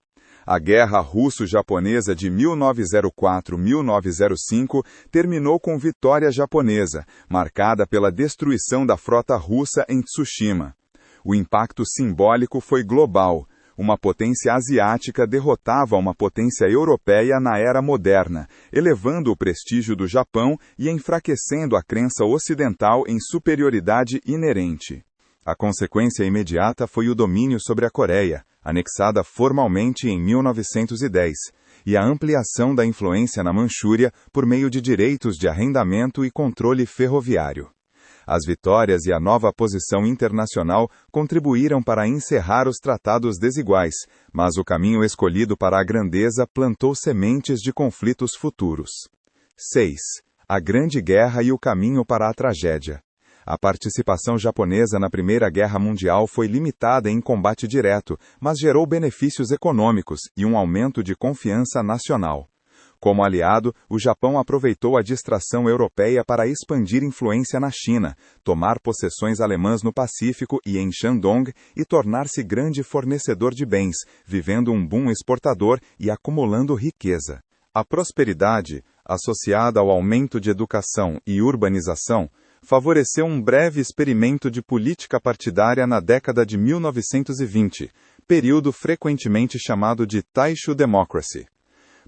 A Guerra Russo-Japonesa de 1904-1905 terminou com vitória japonesa, marcada pela destruição da frota russa em Tsushima. O impacto simbólico foi global. Uma potência asiática derrotava uma potência europeia na era moderna, elevando o prestígio do Japão e enfraquecendo a crença ocidental em superioridade inerente. A consequência imediata foi o domínio sobre a Coreia, anexada formalmente em 1910, e a ampliação da influência na Manchúria por meio de direitos de arrendamento e controle ferroviário. As vitórias e a nova posição internacional contribuíram para encerrar os tratados desiguais, mas o caminho escolhido para a grandeza plantou sementes de conflitos futuros. 6. A Grande Guerra e o caminho para a tragédia. A participação japonesa na Primeira Guerra Mundial foi limitada em combate direto, mas gerou benefícios econômicos e um aumento de confiança nacional. Como aliado, o Japão aproveitou a distração europeia para expandir influência na China, tomar possessões alemãs no Pacífico e em Shandong e tornar-se grande fornecedor de bens, vivendo um boom exportador e acumulando riqueza. A prosperidade, associada ao aumento de educação e urbanização, favoreceu um breve experimento de política partidária na década de 1920, período frequentemente chamado de Taisho Democracy.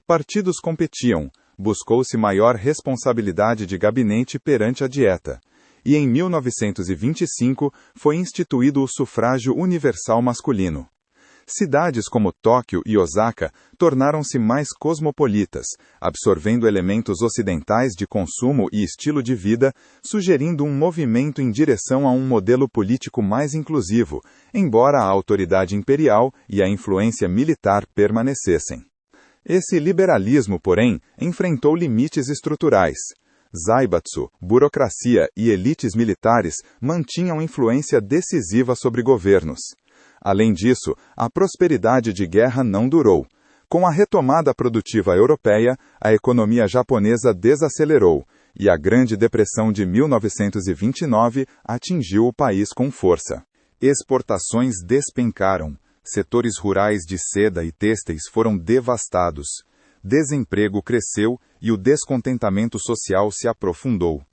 Partidos competiam, buscou-se maior responsabilidade de gabinete perante a dieta, e em 1925 foi instituído o sufrágio universal masculino. Cidades como Tóquio e Osaka tornaram-se mais cosmopolitas, absorvendo elementos ocidentais de consumo e estilo de vida, sugerindo um movimento em direção a um modelo político mais inclusivo, embora a autoridade imperial e a influência militar permanecessem. Esse liberalismo, porém, enfrentou limites estruturais. Zaibatsu, burocracia e elites militares mantinham influência decisiva sobre governos. Além disso, a prosperidade de guerra não durou. Com a retomada produtiva europeia, a economia japonesa desacelerou, e a Grande Depressão de 1929 atingiu o país com força. Exportações despencaram. Setores rurais de seda e têxteis foram devastados. Desemprego cresceu e o descontentamento social se aprofundou.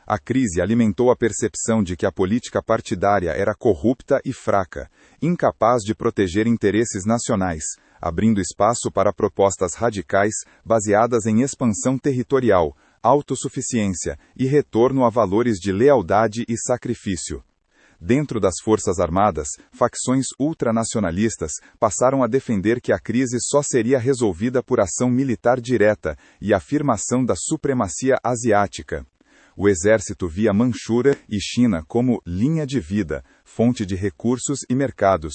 A crise alimentou a percepção de que a política partidária era corrupta e fraca, incapaz de proteger interesses nacionais, abrindo espaço para propostas radicais baseadas em expansão territorial, autossuficiência e retorno a valores de lealdade e sacrifício. Dentro das Forças Armadas, facções ultranacionalistas passaram a defender que a crise só seria resolvida por ação militar direta e afirmação da supremacia asiática. O exército via Manchúria e China como linha de vida, fonte de recursos e mercados.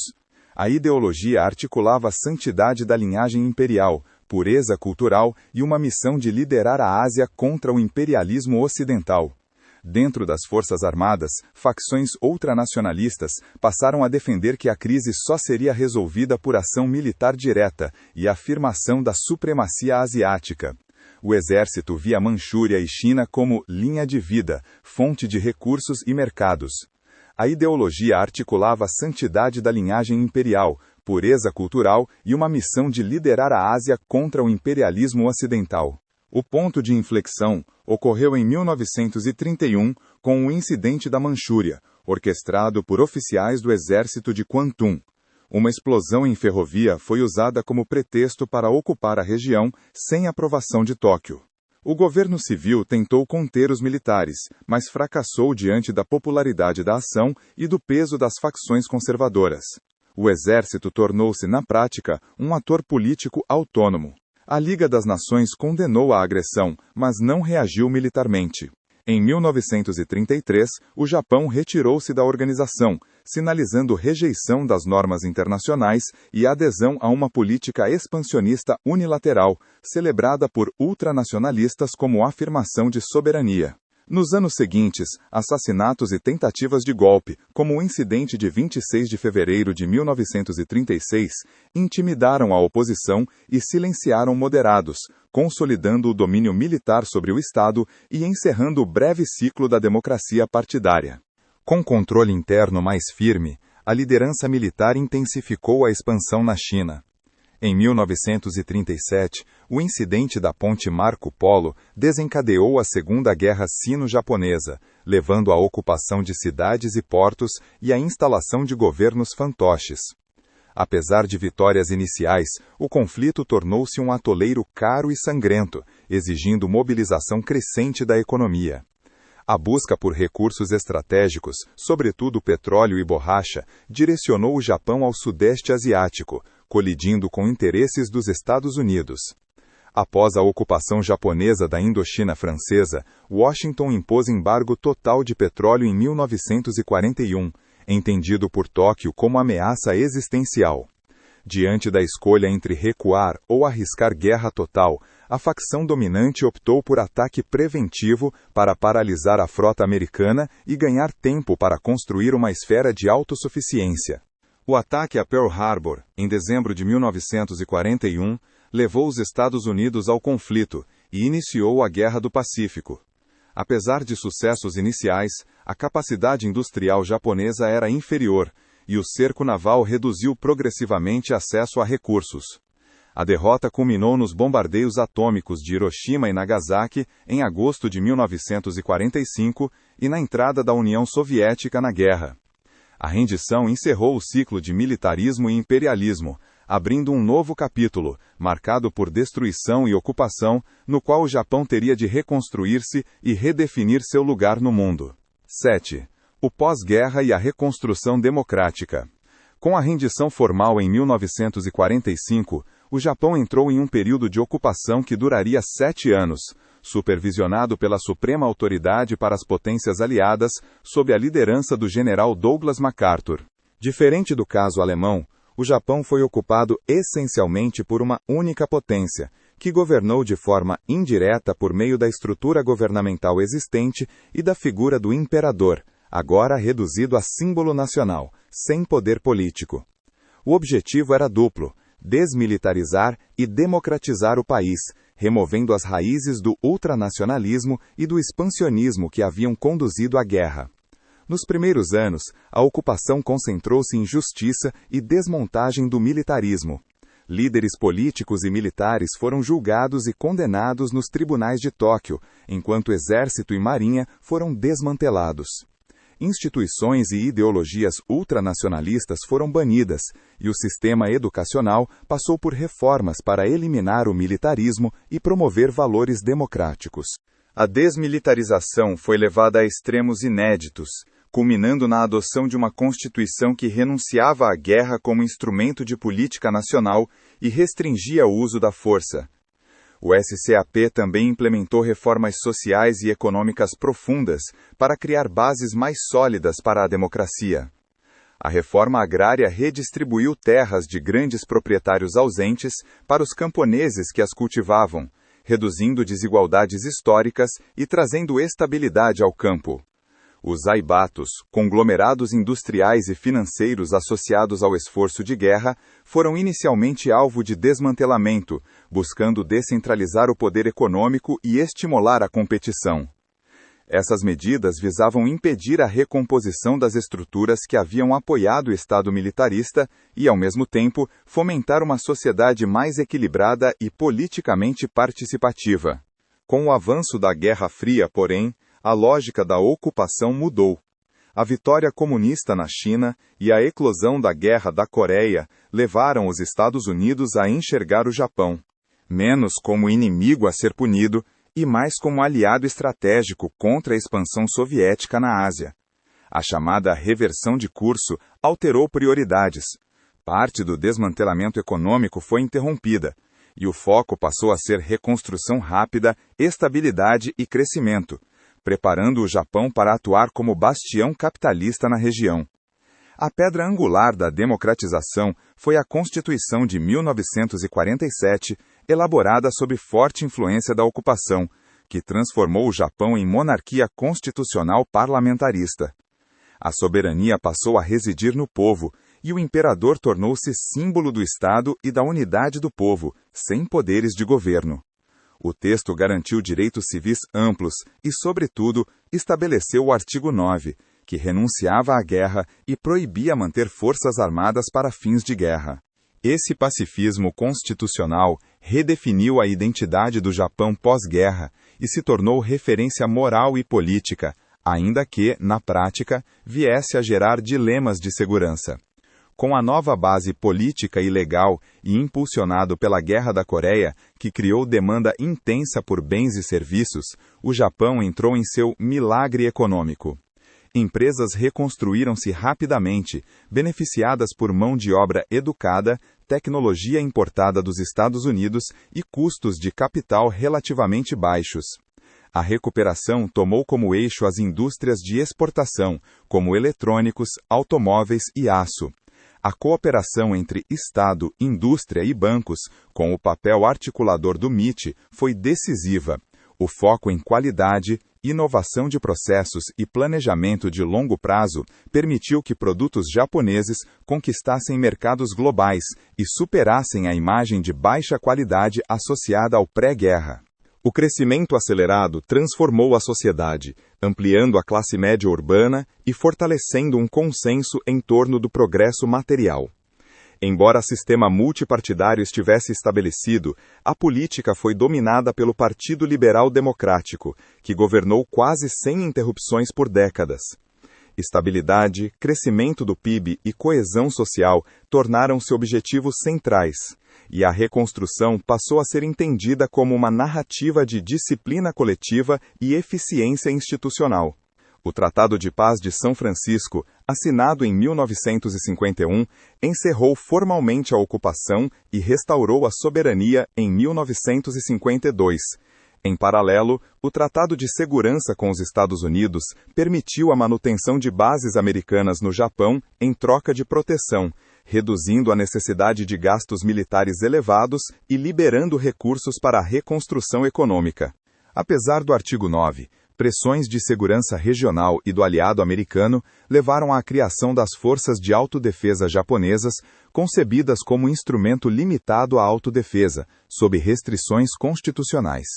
A ideologia articulava a santidade da linhagem imperial, pureza cultural e uma missão de liderar a Ásia contra o imperialismo ocidental. Dentro das Forças Armadas, facções ultranacionalistas passaram a defender que a crise só seria resolvida por ação militar direta e afirmação da supremacia asiática. O exército via Manchúria e China como linha de vida, fonte de recursos e mercados. A ideologia articulava a santidade da linhagem imperial, pureza cultural e uma missão de liderar a Ásia contra o imperialismo ocidental. O ponto de inflexão ocorreu em 1931 com o incidente da Manchúria, orquestrado por oficiais do exército de Kwantung. Uma explosão em ferrovia foi usada como pretexto para ocupar a região sem aprovação de Tóquio. O governo civil tentou conter os militares, mas fracassou diante da popularidade da ação e do peso das facções conservadoras. O exército tornou-se, na prática, um ator político autônomo. A Liga das Nações condenou a agressão, mas não reagiu militarmente. Em 1933, o Japão retirou-se da organização, sinalizando rejeição das normas internacionais e adesão a uma política expansionista unilateral, celebrada por ultranacionalistas como afirmação de soberania. Nos anos seguintes, assassinatos e tentativas de golpe, como o incidente de 26 de fevereiro de 1936, intimidaram a oposição e silenciaram moderados, consolidando o domínio militar sobre o Estado e encerrando o breve ciclo da democracia partidária. Com controle interno mais firme, a liderança militar intensificou a expansão na China. Em 1937, o incidente da ponte Marco Polo desencadeou a Segunda Guerra Sino-Japonesa, levando à ocupação de cidades e portos e à instalação de governos fantoches. Apesar de vitórias iniciais, o conflito tornou-se um atoleiro caro e sangrento, exigindo mobilização crescente da economia. A busca por recursos estratégicos, sobretudo petróleo e borracha, direcionou o Japão ao Sudeste Asiático, colidindo com interesses dos Estados Unidos. Após a ocupação japonesa da Indochina francesa, Washington impôs embargo total de petróleo em 1941, entendido por Tóquio como ameaça existencial. Diante da escolha entre recuar ou arriscar guerra total, a facção dominante optou por ataque preventivo para paralisar a frota americana e ganhar tempo para construir uma esfera de autossuficiência. O ataque a Pearl Harbor, em dezembro de 1941, levou os Estados Unidos ao conflito e iniciou a Guerra do Pacífico. Apesar de sucessos iniciais, a capacidade industrial japonesa era inferior e o cerco naval reduziu progressivamente acesso a recursos. A derrota culminou nos bombardeios atômicos de Hiroshima e Nagasaki em agosto de 1945 e na entrada da União Soviética na guerra. A rendição encerrou o ciclo de militarismo e imperialismo, abrindo um novo capítulo, marcado por destruição e ocupação, no qual o Japão teria de reconstruir-se e redefinir seu lugar no mundo. 7. O pós-guerra e a reconstrução democrática. Com a rendição formal em 1945, o Japão entrou em um período de ocupação que duraria 7 anos, supervisionado pela Suprema Autoridade para as Potências Aliadas, sob a liderança do general Douglas MacArthur. Diferente do caso alemão, o Japão foi ocupado essencialmente por uma única potência, que governou de forma indireta por meio da estrutura governamental existente e da figura do imperador, agora reduzido a símbolo nacional, sem poder político. O objetivo era duplo: desmilitarizar e democratizar o país, removendo as raízes do ultranacionalismo e do expansionismo que haviam conduzido à guerra. Nos primeiros anos, a ocupação concentrou-se em justiça e desmontagem do militarismo. Líderes políticos e militares foram julgados e condenados nos tribunais de Tóquio, enquanto exército e marinha foram desmantelados. Instituições e ideologias ultranacionalistas foram banidas, e o sistema educacional passou por reformas para eliminar o militarismo e promover valores democráticos. A desmilitarização foi levada a extremos inéditos, culminando na adoção de uma Constituição que renunciava à guerra como instrumento de política nacional e restringia o uso da força. O SCAP também implementou reformas sociais e econômicas profundas para criar bases mais sólidas para a democracia. A reforma agrária redistribuiu terras de grandes proprietários ausentes para os camponeses que as cultivavam, reduzindo desigualdades históricas e trazendo estabilidade ao campo. Os aibatos, conglomerados industriais e financeiros associados ao esforço de guerra, foram inicialmente alvo de desmantelamento, buscando descentralizar o poder econômico e estimular a competição. Essas medidas visavam impedir a recomposição das estruturas que haviam apoiado o Estado militarista e, ao mesmo tempo, fomentar uma sociedade mais equilibrada e politicamente participativa. Com o avanço da Guerra Fria, porém, a lógica da ocupação mudou. A vitória comunista na China e a eclosão da Guerra da Coreia levaram os Estados Unidos a enxergar o Japão menos como inimigo a ser punido e mais como aliado estratégico contra a expansão soviética na Ásia. A chamada reversão de curso alterou prioridades. Parte do desmantelamento econômico foi interrompida, e o foco passou a ser reconstrução rápida, estabilidade e crescimento, preparando o Japão para atuar como bastião capitalista na região. A pedra angular da democratização foi a Constituição de 1947, elaborada sob forte influência da ocupação, que transformou o Japão em monarquia constitucional parlamentarista. A soberania passou a residir no povo, e o imperador tornou-se símbolo do Estado e da unidade do povo, sem poderes de governo. O texto garantiu direitos civis amplos e, sobretudo, estabeleceu o artigo 9, que renunciava à guerra e proibia manter forças armadas para fins de guerra. Esse pacifismo constitucional redefiniu a identidade do Japão pós-guerra e se tornou referência moral e política, ainda que, na prática, viesse a gerar dilemas de segurança. Com a nova base política e legal e impulsionado pela Guerra da Coreia, que criou demanda intensa por bens e serviços, o Japão entrou em seu milagre econômico. Empresas reconstruíram-se rapidamente, beneficiadas por mão de obra educada, tecnologia importada dos Estados Unidos e custos de capital relativamente baixos. A recuperação tomou como eixo as indústrias de exportação, como eletrônicos, automóveis e aço. A cooperação entre Estado, indústria e bancos, com o papel articulador do MIT, foi decisiva. O foco em qualidade, inovação de processos e planejamento de longo prazo permitiu que produtos japoneses conquistassem mercados globais e superassem a imagem de baixa qualidade associada ao pré-guerra. O crescimento acelerado transformou a sociedade, ampliando a classe média urbana e fortalecendo um consenso em torno do progresso material. Embora o sistema multipartidário estivesse estabelecido, a política foi dominada pelo Partido Liberal Democrático, que governou quase sem interrupções por décadas. Estabilidade, crescimento do PIB e coesão social tornaram-se objetivos centrais, e a reconstrução passou a ser entendida como uma narrativa de disciplina coletiva e eficiência institucional. O Tratado de Paz de São Francisco, assinado em 1951, encerrou formalmente a ocupação e restaurou a soberania em 1952. Em paralelo, o Tratado de Segurança com os Estados Unidos permitiu a manutenção de bases americanas no Japão em troca de proteção, reduzindo a necessidade de gastos militares elevados e liberando recursos para a reconstrução econômica. Apesar do artigo 9, pressões de segurança regional e do aliado americano levaram à criação das Forças de Autodefesa japonesas, concebidas como instrumento limitado à autodefesa, sob restrições constitucionais.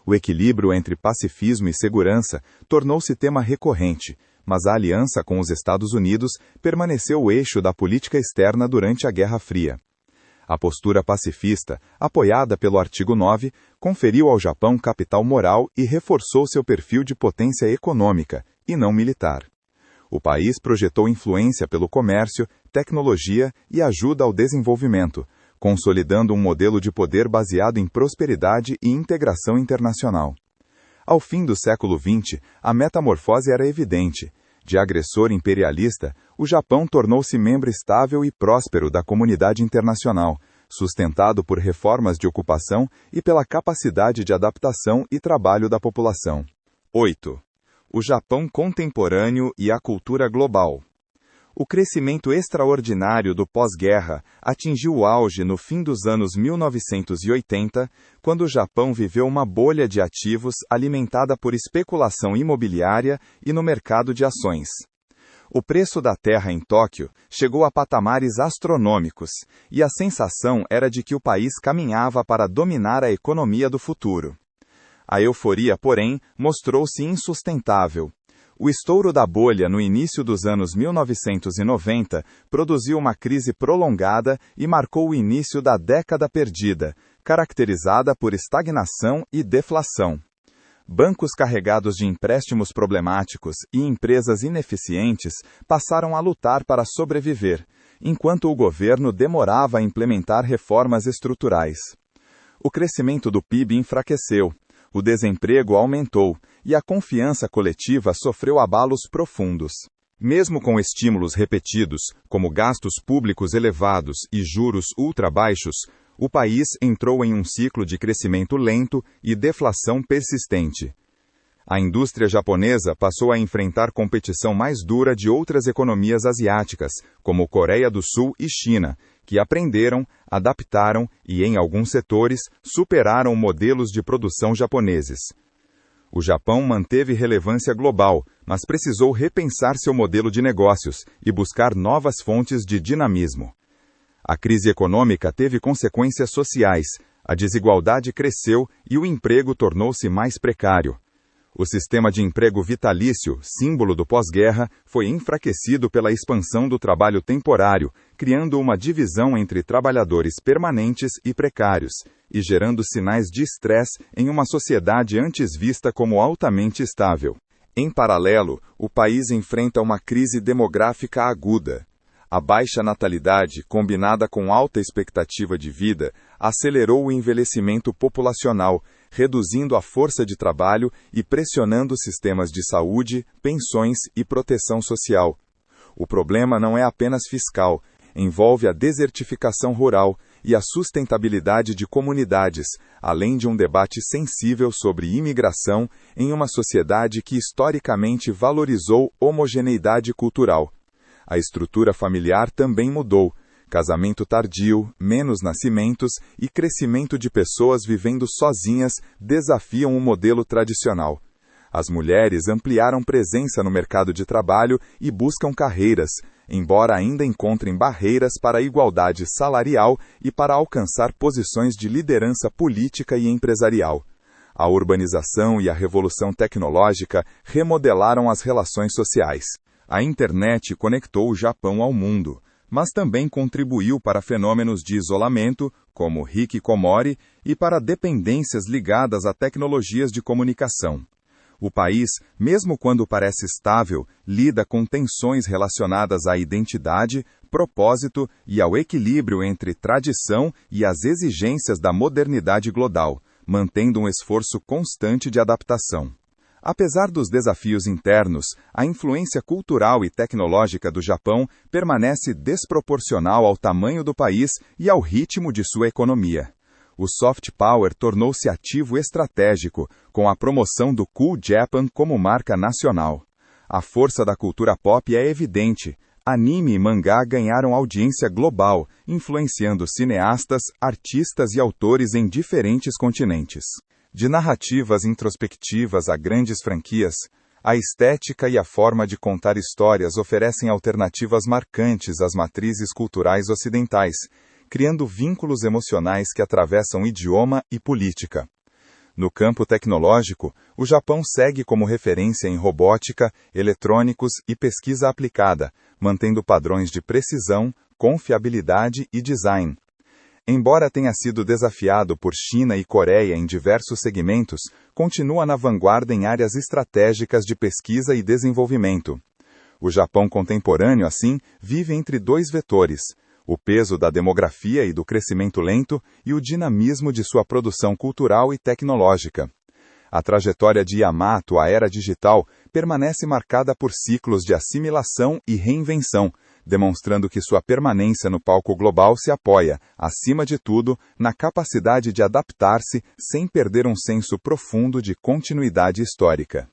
O equilíbrio entre pacifismo e segurança tornou-se tema recorrente, mas a aliança com os Estados Unidos permaneceu o eixo da política externa durante a Guerra Fria. A postura pacifista, apoiada pelo artigo 9, conferiu ao Japão capital moral e reforçou seu perfil de potência econômica, e não militar. O país projetou influência pelo comércio, tecnologia e ajuda ao desenvolvimento, consolidando um modelo de poder baseado em prosperidade e integração internacional. Ao fim do século XX, a metamorfose era evidente. De agressor imperialista, o Japão tornou-se membro estável e próspero da comunidade internacional, sustentado por reformas de ocupação e pela capacidade de adaptação e trabalho da população. 8. O Japão contemporâneo e a cultura global. O crescimento extraordinário do pós-guerra atingiu o auge no fim dos anos 1980, quando o Japão viveu uma bolha de ativos alimentada por especulação imobiliária e no mercado de ações. O preço da terra em Tóquio chegou a patamares astronômicos, e a sensação era de que o país caminhava para dominar a economia do futuro. A euforia, porém, mostrou-se insustentável. O estouro da bolha no início dos anos 1990 produziu uma crise prolongada e marcou o início da década perdida, caracterizada por estagnação e deflação. Bancos carregados de empréstimos problemáticos e empresas ineficientes passaram a lutar para sobreviver, enquanto o governo demorava a implementar reformas estruturais. O crescimento do PIB enfraqueceu, o desemprego aumentou e a confiança coletiva sofreu abalos profundos. Mesmo com estímulos repetidos, como gastos públicos elevados e juros ultra baixos, o país entrou em um ciclo de crescimento lento e deflação persistente. A indústria japonesa passou a enfrentar competição mais dura de outras economias asiáticas, como Coreia do Sul e China, que aprenderam, adaptaram e, em alguns setores, superaram modelos de produção japoneses. O Japão manteve relevância global, mas precisou repensar seu modelo de negócios e buscar novas fontes de dinamismo. A crise econômica teve consequências sociais, a desigualdade cresceu e o emprego tornou-se mais precário. O sistema de emprego vitalício, símbolo do pós-guerra, foi enfraquecido pela expansão do trabalho temporário, criando uma divisão entre trabalhadores permanentes e precários, e gerando sinais de estresse em uma sociedade antes vista como altamente estável. Em paralelo, o país enfrenta uma crise demográfica aguda. A baixa natalidade, combinada com alta expectativa de vida, acelerou o envelhecimento populacional, reduzindo a força de trabalho e pressionando sistemas de saúde, pensões e proteção social. O problema não é apenas fiscal, envolve a desertificação rural e a sustentabilidade de comunidades, além de um debate sensível sobre imigração em uma sociedade que historicamente valorizou homogeneidade cultural. A estrutura familiar também mudou. Casamento tardio, menos nascimentos e crescimento de pessoas vivendo sozinhas desafiam o modelo tradicional. As mulheres ampliaram presença no mercado de trabalho e buscam carreiras, embora ainda encontrem barreiras para a igualdade salarial e para alcançar posições de liderança política e empresarial. A urbanização e a revolução tecnológica remodelaram as relações sociais. A internet conectou o Japão ao mundo, mas também contribuiu para fenômenos de isolamento, como hikikomori, e para dependências ligadas a tecnologias de comunicação. O país, mesmo quando parece estável, lida com tensões relacionadas à identidade, propósito e ao equilíbrio entre tradição e as exigências da modernidade global, mantendo um esforço constante de adaptação. Apesar dos desafios internos, a influência cultural e tecnológica do Japão permanece desproporcional ao tamanho do país e ao ritmo de sua economia. O soft power tornou-se ativo estratégico, com a promoção do Cool Japan como marca nacional. A força da cultura pop é evidente. Anime e mangá ganharam audiência global, influenciando cineastas, artistas e autores em diferentes continentes. De narrativas introspectivas a grandes franquias, a estética e a forma de contar histórias oferecem alternativas marcantes às matrizes culturais ocidentais, criando vínculos emocionais que atravessam idioma e política. No campo tecnológico, o Japão segue como referência em robótica, eletrônicos e pesquisa aplicada, mantendo padrões de precisão, confiabilidade e design. Embora tenha sido desafiado por China e Coreia em diversos segmentos, continua na vanguarda em áreas estratégicas de pesquisa e desenvolvimento. O Japão contemporâneo, assim, vive entre dois vetores: o peso da demografia e do crescimento lento e o dinamismo de sua produção cultural e tecnológica. A trajetória de Yamato à era digital permanece marcada por ciclos de assimilação e reinvenção, demonstrando que sua permanência no palco global se apoia, acima de tudo, na capacidade de adaptar-se sem perder um senso profundo de continuidade histórica.